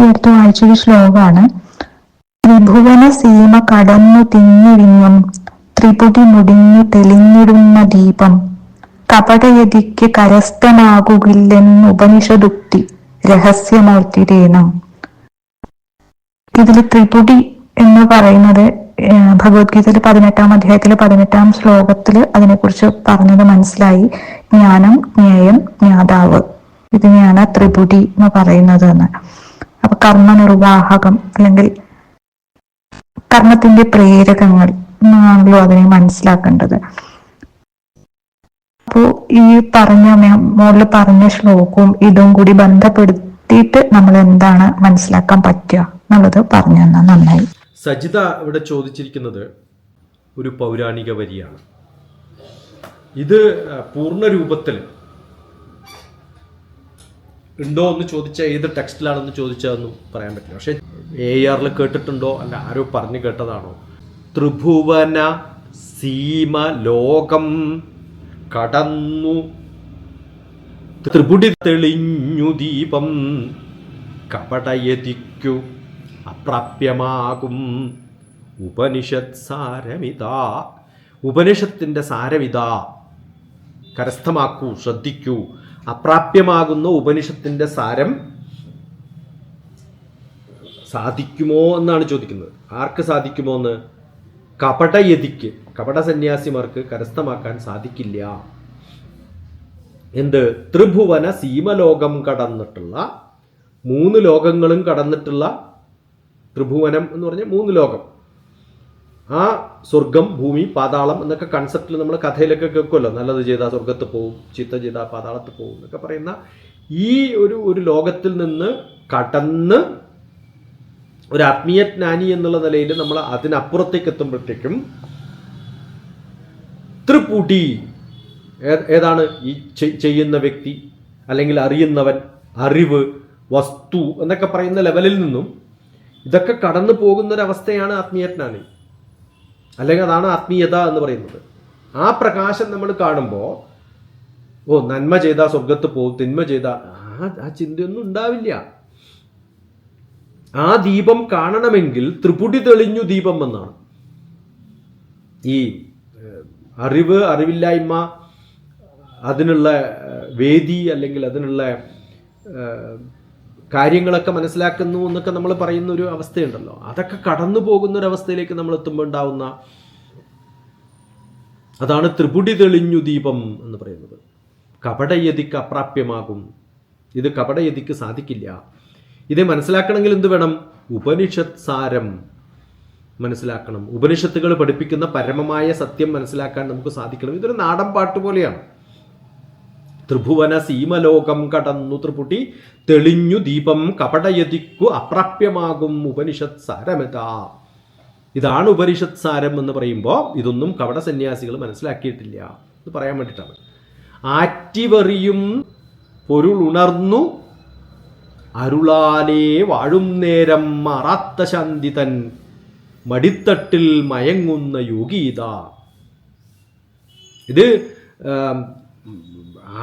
ഈ അടുത്ത് വായിച്ചൊരു ശ്ലോകമാണ്. ത്രിഭുവന സീമ കടന്നു തിങ്ങിഴിഞ്ഞും ത്രിപുടി മുടിഞ്ഞു തെളിഞ്ഞിടുന്ന ദീപം കപടയതിക്ക് കരസ്ഥനാകുകില്ലെന്ന് ഉപനിഷദുക്തി രഹസ്യമൂർത്തിരേണം. ഇതിൽ ത്രിപുടി എന്ന് പറയുന്നത് ഭഗവത്ഗീതയിൽ 18-ാം അധ്യായത്തിലെ 18-ാം ശ്ലോകത്തിൽ അതിനെക്കുറിച്ച് പറഞ്ഞത് മനസ്സിലായി. ജ്ഞാനം, ജ്ഞേയം, ജ്ഞാതാവ്, ഇതിനെയാണ് ത്രിപുടി എന്ന് പറയുന്നത് എന്ന്. അപ്പൊ കർമ്മനിർവാഹകം അല്ലെങ്കിൽ കർമ്മത്തിന്റെ പ്രേരകങ്ങൾ എന്നാണല്ലോ അതിനെ മനസ്സിലാക്കേണ്ടത്. അപ്പോ ഈ മുകളിൽ പറഞ്ഞ ശ്ലോകവും ഇതും കൂടി ബന്ധപ്പെടുത്തിയിട്ട് നമ്മൾ എന്താണ് മനസ്സിലാക്കാൻ പറ്റുക എന്നുള്ളത് പറഞ്ഞു തന്നാൽ നന്നായി. സജിത ഇവിടെ ചോദിച്ചിരിക്കുന്നത് ഒരു പൗരാണിക വരിയാണ്. ഇത് പൂർണ്ണ രൂപത്തിൽ ഉണ്ടോ എന്ന് ചോദിച്ചാൽ ഏത് ടെക്സ്റ്റിലാണെന്ന് ചോദിച്ചാൽ പറയാൻ പറ്റില്ല. പക്ഷെ AR കേട്ടിട്ടുണ്ടോ അല്ല ആരോ പറഞ്ഞു കേട്ടതാണോ? ത്രിഭുവന സീമ ലോകം കടന്നു ത്രിപുടി തെളിഞ്ഞു ദീപം കപടയതിക്കു അപ്രാപ്യമാകും ഉപനിഷത് സാരമിതാ. ഉപനിഷത്തിൻ്റെ സാരമിതാ, കരസ്ഥമാക്കൂ, ശ്രദ്ധിക്കൂ. അപ്രാപ്യമാകുന്ന ഉപനിഷത്തിൻ്റെ സാരം സാധിക്കുമോ എന്നാണ് ചോദിക്കുന്നത്. ആർക്ക് സാധിക്കുമോ എന്ന്? കപടയതിക്ക്, കപട സന്യാസിമാർക്ക് കരസ്ഥമാക്കാൻ സാധിക്കില്ല. എന്ത്? ത്രിഭുവന സീമലോകം കടന്നിട്ടുള്ള, 3 ലോകങ്ങളും കടന്നിട്ടുള്ള, ത്രിഭുവനം എന്ന് പറഞ്ഞാൽ 3 ലോകം. ആ സ്വർഗം, ഭൂമി, പാതാളം എന്നൊക്കെ കൺസെപ്റ്റിൽ നമ്മൾ കഥയിലൊക്കെ കേൾക്കുമല്ലോ. നല്ലത് ചെയ്താൽ സ്വർഗത്ത് പോവും, ചീത്ത ചെയ്താൽ പാതാളത്ത് പോവും എന്നൊക്കെ പറയുന്ന ഈ ഒരു ലോകത്തിൽ നിന്ന് കടന്ന് ഒരു ആത്മീയ ജ്ഞാനി എന്നുള്ള നിലയിൽ നമ്മൾ അതിനപ്പുറത്തേക്ക് എത്തുമ്പോഴത്തേക്കും ത്രിപുടി, ഏതാണ് ഈ ചെയ്യുന്ന വ്യക്തി അല്ലെങ്കിൽ അറിയുന്നവൻ, അറിവ്, വസ്തു എന്നൊക്കെ പറയുന്ന ലെവലിൽ നിന്നും ഇതൊക്കെ കടന്നു പോകുന്നൊരവസ്ഥയാണ് ആത്മീയജ്ഞാനി, അല്ലെങ്കിൽ അതാണ് ആത്മീയത എന്ന് പറയുന്നത്. ആ പ്രകാശം നമ്മൾ കാണുമ്പോൾ നന്മ ചെയ്താൽ സ്വർഗത്ത് പോകും, തിന്മ ചെയ്താൽ ആ ചിന്തയൊന്നും ഉണ്ടാവില്ല. ആ ദീപം കാണണമെങ്കിൽ ത്രിപുടി തെളിഞ്ഞു ദീപം എന്നാണ്. ഈ അറിവ്, അറിവില്ലായ്മ, അതിനുള്ള വേദി അല്ലെങ്കിൽ അതിനുള്ള കാര്യങ്ങളൊക്കെ മനസ്സിലാക്കുന്നു എന്നൊക്കെ നമ്മൾ പറയുന്ന ഒരു അവസ്ഥയുണ്ടല്ലോ. അതൊക്കെ കടന്നു പോകുന്ന ഒരവസ്ഥയിലേക്ക് നമ്മൾ എത്തുമ്പോൾ ഉണ്ടാവുന്ന അതാണ് ത്രിപുടി തെളിഞ്ഞു ദീപം എന്ന് പറയുന്നത്. കപടയതിക്ക് അപ്രാപ്യമാകും. ഇത് കപടയതിക്ക് സാധിക്കില്ല. ഇത് മനസ്സിലാക്കണമെങ്കിൽ എന്ത് വേണം? ഉപനിഷത് സാരം മനസ്സിലാക്കണം. ഉപനിഷത്തുകൾ പഠിപ്പിക്കുന്ന പരമമായ സത്യം മനസ്സിലാക്കാൻ നമുക്ക് സാധിക്കണം. ഇതൊരു നാടൻ പാട്ട് പോലെയാണ്. ത്രിഭുവന സീമലോകം കടന്നു ത്രിപുടി തെളിഞ്ഞു ദീപം കപടയതിക്കു അപ്രാപ്യമാകും ഉപനിഷത് സാരമെതാ. ഇതാണ് ഉപനിഷത് സാരം എന്ന് പറയുമ്പോൾ ഇതൊന്നും കപട സന്യാസികൾ മനസ്സിലാക്കിയിട്ടില്ല എന്ന് പറയാൻ വേണ്ടിയിട്ടാണ്. ആറ്റിവറിയും പൊരുൾ ഉണർന്നു അരുളാലേ വാഴും നേരം മാറാത്ത ശാന്തി തൻ മടിത്തട്ടിൽ മയങ്ങുന്ന യോഗീത. ഇത്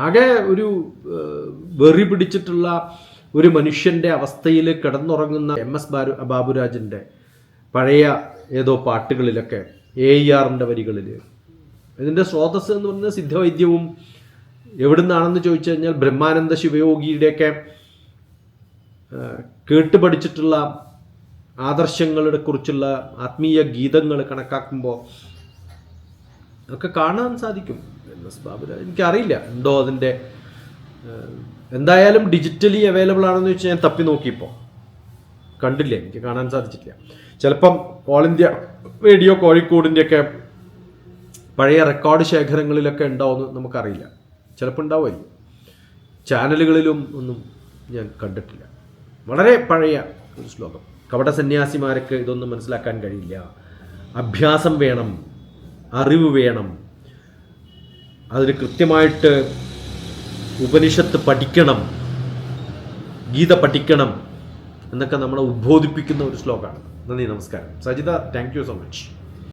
ആകെ ഒരു വെറി പിടിച്ചിട്ടുള്ള ഒരു മനുഷ്യൻ്റെ അവസ്ഥയിൽ കിടന്നുറങ്ങുന്ന MS ബാബുരാജിൻ്റെ പഴയ ഏതോ പാട്ടുകളിലൊക്കെ AR വരികളിൽ ഇതിൻ്റെ സ്രോതസ് എന്ന് പറയുന്നത് സിദ്ധവൈദ്യവും എവിടുന്നാണെന്ന് ചോദിച്ചു കഴിഞ്ഞാൽ ബ്രഹ്മാനന്ദ ശിവയോഗിയുടെയൊക്കെ കേട്ടുപഠിച്ചിട്ടുള്ള ആദർശങ്ങളെ കുറിച്ചുള്ള ആത്മീയ ഗീതങ്ങൾ കണക്കാക്കുമ്പോൾ ഒക്കെ കാണാൻ സാധിക്കും. MS ബാബുരാജ് എനിക്കറിയില്ല ഉണ്ടോ അതിൻ്റെ, എന്തായാലും ഡിജിറ്റലി അവൈലബിൾ ആണെന്ന് വെച്ചാൽ ഞാൻ തപ്പി നോക്കിയപ്പോൾ കണ്ടില്ല, എനിക്ക് കാണാൻ സാധിച്ചിട്ടില്ല. ചിലപ്പം ഓൾ ഇന്ത്യ റേഡിയോ കോഴിക്കോടിൻ്റെയൊക്കെ പഴയ റെക്കോർഡ് ശേഖരങ്ങളിലൊക്കെ ഉണ്ടാവുമെന്ന് നമുക്കറിയില്ല. ചിലപ്പോൾ ഉണ്ടാവുമായിരിക്കും. ചാനലുകളിലും ഒന്നും ഞാൻ കണ്ടിട്ടില്ല. വളരെ പഴയ ഒരു ശ്ലോകം. കപട സന്യാസിമാർക്ക് ഇതൊന്നും മനസ്സിലാക്കാൻ കഴിയില്ല. അഭ്യാസം വേണം, അറിവ് വേണം, അതിന് കൃത്യമായിട്ട് ഉപനിഷത്ത് പഠിക്കണം, ഗീത പഠിക്കണം എന്നൊക്കെ നമ്മളെ ഉദ്ബോധിപ്പിക്കുന്ന ഒരു ശ്ലോകമാണ്. നന്ദി, നമസ്കാരം. Sajitha, thank you so much.